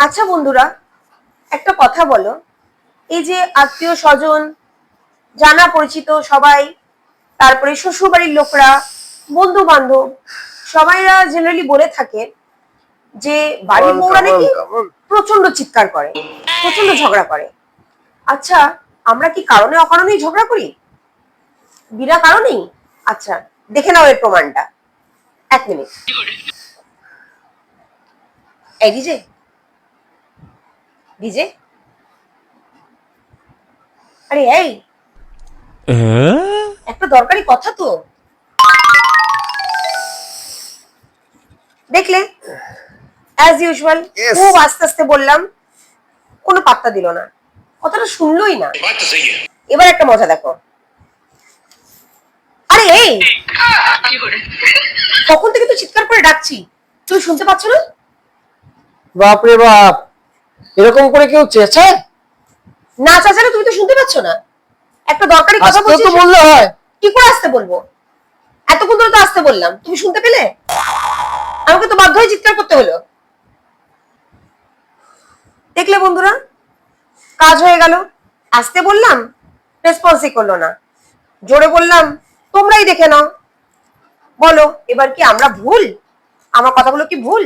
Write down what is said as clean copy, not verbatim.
আচ্ছা বন্ধুরা, একটা কথা বলো, এই যে আত্মীয় স্বজন, জানা পরিচিত সবাই, তারপরে শ্বশুরবাড়ির লোকরা, বন্ধু বান্ধব, সবাইরা জেনারেলি বলে থাকে যে বাড়ির বউরা নাকি প্রচন্ড চিৎকার করে, প্রচন্ড ঝগড়া করে। আচ্ছা, আমরা কি কারণে অকারণেই ঝগড়া করি? বিনা কারণেই? আচ্ছা, দেখে নাও এর প্রমাণটা। 1 মিনিট। এই ডিজে, ডিজে, আরে এই, একটা দরকারি কথা তো। দেখলে, অ্যাজ ইউজুয়াল খুব আস্তে আস্তে বললাম, কোনো পাত্তা দিল না, কথাটা শুনলোই না। এবার একটা মজা দেখো। আরে এই, তখন থেকে তো চিৎকার করে ডাকছি, তুমি শুনতে পাচ্ছ না? বাপরে বাপ, এরকম করে কেউ চেঁচায়? না চাচালে তুমি তো শুনতে পাচ্ছ না? একটা দরকারি কথা আস্তে বলছি, তো বললে হয়। কি করে আসতে বলবো? এতক্ষণ ধরে তো আসতে বললাম, তুমি শুনতে পেলে? আমাকে তো বাধ্য হয়ে চিৎকার করতে হলো। দেখলে বন্ধুরা, কাজ হয়ে গেল। আসতে বললাম, রেসপন্সই করলো না। জোরে বললাম, তোমরাই দেখে নাও। বলো, এবার কি আমরা ভুল? আমার কথাগুলো কি ভুল?